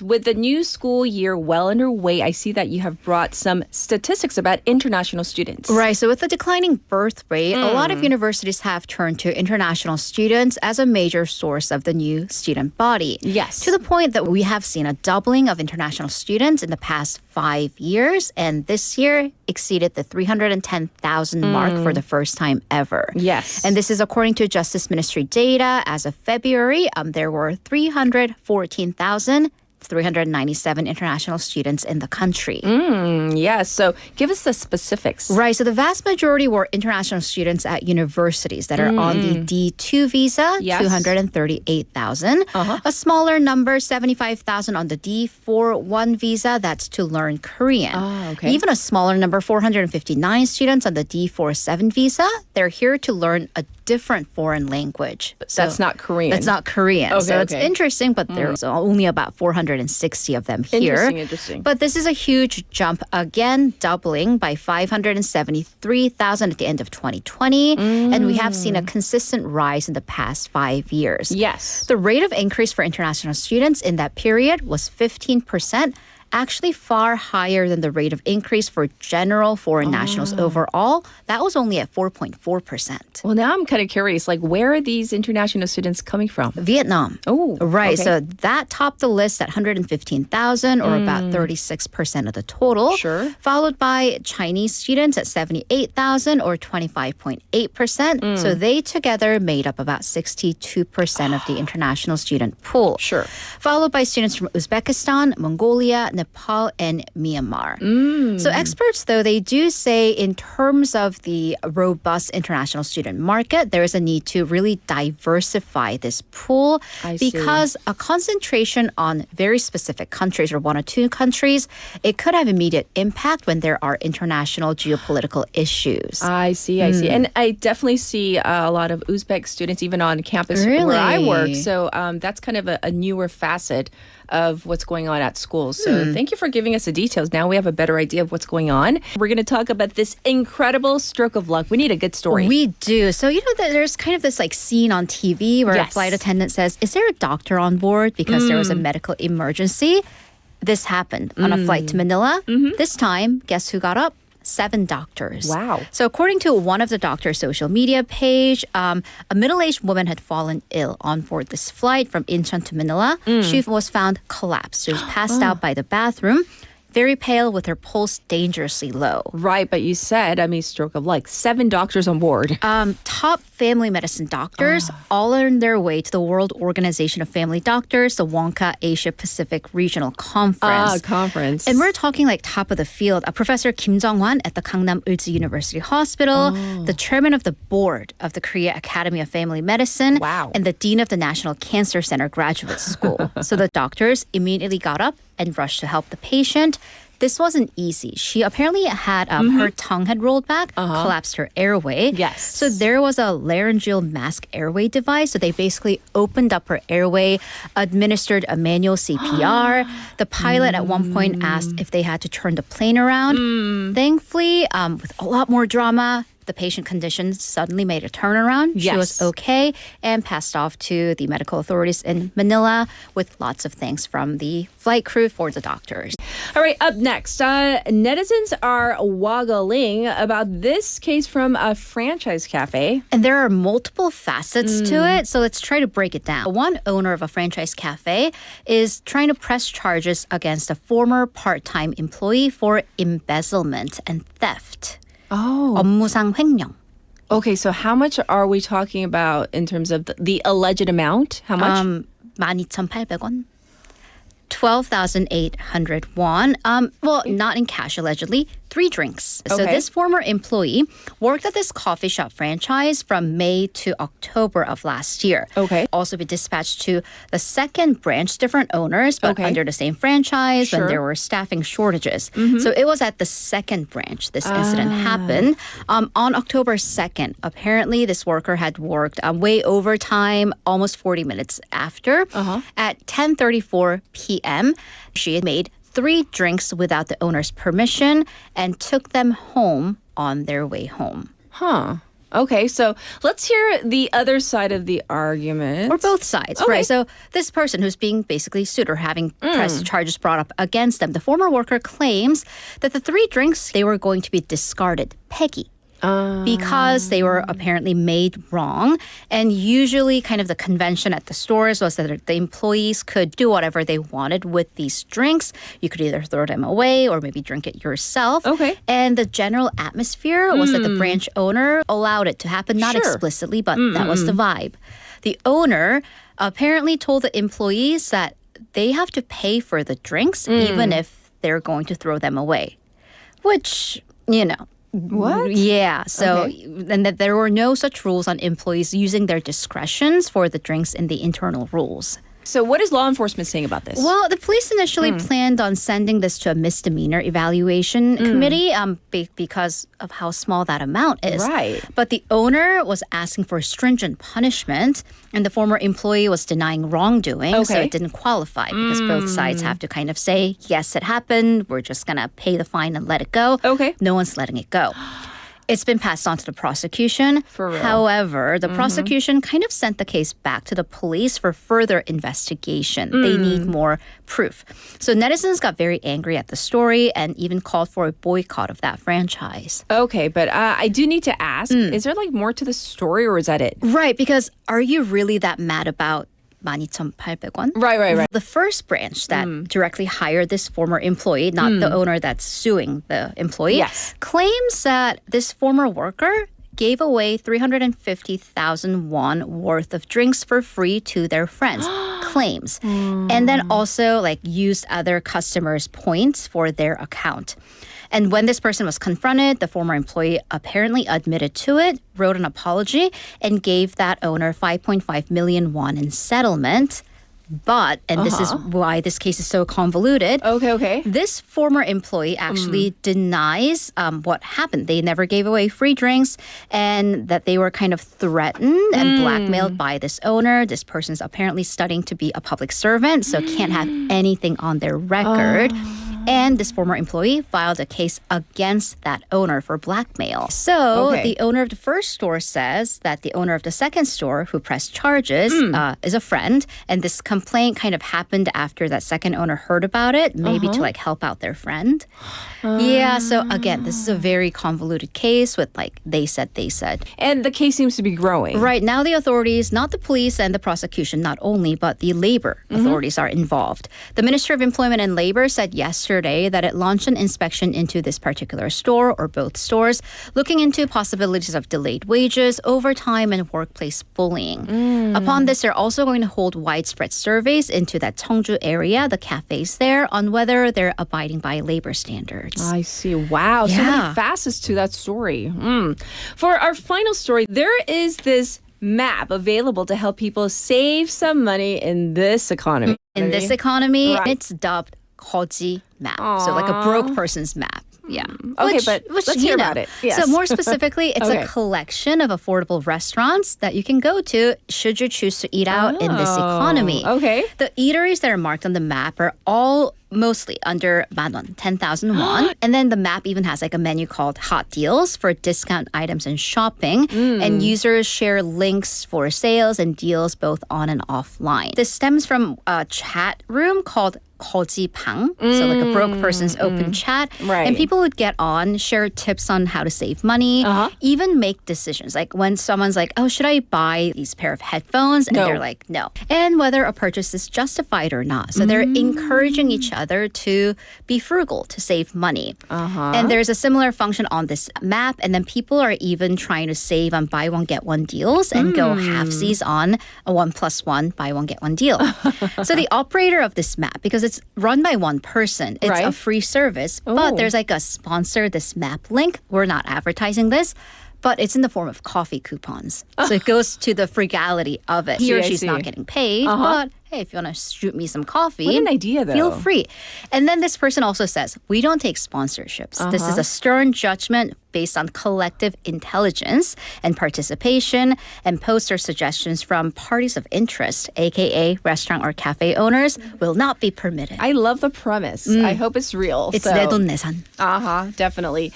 With the new school year well underway, I see that you have brought some statistics about international students. Right. So with the declining birth rate, a lot of universities have turned to international students as a major source of the new student body. Yes. To the point that we have seen a doubling of international students in the past 5 years. And this year exceeded the 310,000 mark for the first time ever. Yes. And this is according to Justice Ministry data. As of February, there were 314,397 international students in the country. Yes. So give us the specifics. Right. So the vast majority were international students at universities that are on the D2 visa, Yes. 238,000. A smaller number, 75,000 on the D41 visa, that's to learn Korean. Okay. Even a smaller number, 459 students on the D47 visa. They're here to learn a different foreign language. That's not Korean. That's not Korean. Okay, So it's okay. interesting, but there's only about 460 of them here. Interesting. But this is a huge jump again, doubling by 573,000 at the end of 2020. And we have seen a consistent rise in the past 5 years. Yes. The rate of increase for international students in that period was 15%. Actually far higher than the rate of increase for general foreign nationals overall. That was only at 4.4%. Well, now I'm kind of curious, like, where are these international students coming from? Vietnam. Oh, Right. okay. So that topped the list at 115,000 or about 36% of the total. Sure. Followed by Chinese students at 78,000 or 25.8%. So they together made up about 62% of the international student pool. Sure. Followed by students from Uzbekistan, Mongolia, Nepal, and Myanmar. So experts, though, they do say in terms of the robust international student market, there is a need to really diversify this pool I see. because a concentration on very specific countries or one or two countries, it could have immediate impact when there are international geopolitical issues. I see. And I definitely see a lot of Uzbek students even on campus where I work. Really? So that's kind of a newer facet of what's going on at school. So thank you for giving us the details. Now we have a better idea of what's going on. We're going to talk about this incredible stroke of luck. We need a good story. We do. So, there's kind of this like scene on TV where Yes. a flight attendant says, is there a doctor on board because there was a medical emergency? This happened on a flight to Manila. This time, guess who got up? 7 doctors. Wow. So according to one of the doctor's social media page, a middle-aged woman had fallen ill on board this flight from Incheon to Manila. She was found collapsed. She was passed out by the bathroom, very pale with her pulse dangerously low. Right, but you said, stroke of luck. 7 doctors on board. Top family medicine doctors all on their way to the World Organization of Family Doctors, the Wonka Asia Pacific Regional Conference. Conference. And we're talking like top of the field. Professor Kim Jong-hwan at the Gangnam Ulji University Hospital, the chairman of the board of the Korea Academy of Family Medicine, Wow. and the dean of the National Cancer Center Graduate School. So the doctors immediately got up and rushed to help the patient. This wasn't easy. She apparently had her tongue had rolled back, collapsed her airway. Yes. So there was a laryngeal mask airway device. So they basically opened up her airway, administered a manual CPR. The pilot at one point asked if they had to turn the plane around. Thankfully, with a lot more drama, the patient condition suddenly made a turnaround. She was Yes. okay and passed off to the medical authorities in Manila with lots of thanks from the flight crew for the doctors. All right, up next, netizens are waggling about this case from a franchise cafe. And there are multiple facets to it, so let's try to break it down. One owner of a franchise cafe is trying to press charges against a former part-time employee for embezzlement and theft. Oh. 업무상 횡령. Okay, so how much are we talking about in terms of the alleged amount? How much? 12,800 12,800 won. Well, not in cash, allegedly. 3 drinks. So Okay. this former employee worked at this coffee shop franchise from May to October of last year. Okay. Also be dispatched to the second branch, different owners, but Okay. under the same franchise when Sure. there were staffing shortages. So it was at the second branch this incident happened. On October 2nd, apparently this worker had worked way overtime, almost 40 minutes after. At 10:34 p.m., she had made 3 drinks without the owner's permission and took them home on their way home. Huh. Okay, so let's hear the other side of the argument. Or both sides, Okay. right? So this person who's being basically sued or having press charges brought up against them, the former worker claims that the 3 drinks, they were going to be discarded, 폐기. Because they were apparently made wrong. And usually kind of the convention at the stores was that the employees could do whatever they wanted with these drinks. You could either throw them away or maybe drink it yourself. Okay. And the general atmosphere was that the branch owner allowed it to happen, not Sure. explicitly, but that was the vibe. The owner apparently told the employees that they have to pay for the drinks even if they're going to throw them away. Which, you know, What? yeah. So, Okay. and that there were no such rules on employees using their discretions for the drinks in the internal rules. So what is law enforcement saying about this? Well, the police initially planned on sending this to a misdemeanor evaluation committee because of how small that amount is. Right. But the owner was asking for stringent punishment, and the former employee was denying wrongdoing, so Okay. it didn't qualify because both sides have to kind of say, yes, it happened. We're just going to pay the fine and let it go. Okay. No one's letting it go. It's been passed on to the prosecution. For real. However, the prosecution kind of sent the case back to the police for further investigation. They need more proof. So netizens got very angry at the story and even called for a boycott of that franchise. Okay, but I do need to ask, is there like more to the story or is that it? Right, because are you really that mad about 12,800원? Right. The first branch that directly hired this former employee, not the owner that's suing the employee, Yes. claims that this former worker gave away 350,000 won worth of drinks for free to their friends. Claims. And then also like used other customers' points for their account. And when this person was confronted, the former employee apparently admitted to it, wrote an apology, and gave that owner 5.5 million won in settlement. But, and this is why this case is so convoluted. Okay. This former employee actually denies what happened. They never gave away free drinks and that they were kind of threatened and blackmailed by this owner. This person's apparently studying to be a public servant, so can't have anything on their record. And this former employee filed a case against that owner for blackmail. So Okay. the owner of the first store says that the owner of the second store who pressed charges is a friend. And this complaint kind of happened after that second owner heard about it, maybe to like help out their friend. Yeah, so again, this is a very convoluted case with like they said. And the case seems to be growing. Right now, the authorities, not the police and the prosecution, not only, but the labor authorities are involved. The Ministry of Employment and Labor said yesterday that it launched an inspection into this particular store or both stores, looking into possibilities of delayed wages, overtime, and workplace bullying. Upon this, they're also going to hold widespread surveys into that Cheongju area, the cafes there, on whether they're abiding by labor standards. I see. Wow. So Yeah. many facets to that story. For our final story, there is this map available to help people save some money in this economy. In this economy, Right. it's dubbed 거지 map. So like a broke person's map. Yeah. Okay, but let's hear about it. Yes. So more specifically, it's Okay. a collection of affordable restaurants that you can go to should you choose to eat out in this economy. Okay. The eateries that are marked on the map are all mostly under 10,000 won, 10,000 won. And then the map even has like a menu called Hot Deals for discount items and shopping. And users share links for sales and deals both on and offline. This stems from a chat room called 거지방, so like a broke person's open chat. Right. And people would get on, share tips on how to save money, even make decisions. Like when someone's like, oh, should I buy these pair of headphones? And No. they're like, no. And whether a purchase is justified or not. So they're encouraging each other to be frugal, to save money. And there's a similar function on this map. And then people are even trying to save on buy one, get one deals and go halfsies on a 1+1, buy one, get one deal. So the operator of this map, because it's run by one person, it's a Right. free service, but there's like a sponsor this map link. We're not advertising this. But it's in the form of coffee coupons. So it goes to the frugality of it. He or I she's see. not getting paid, but hey, if you want to shoot me some coffee, What an idea, though. feel free. And then this person also says, we don't take sponsorships. This is a stern judgment based on collective intelligence and participation, and posts or suggestions from parties of interest, aka restaurant or cafe owners, will not be permitted. I love the premise. I hope it's real. It's so. 내돈 내산. Definitely.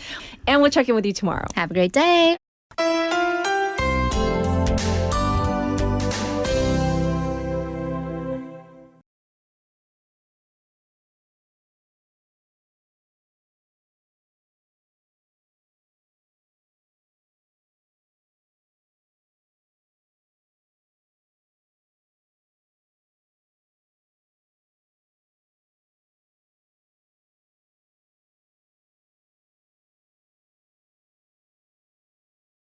And we'll check in with you tomorrow. Have a great day.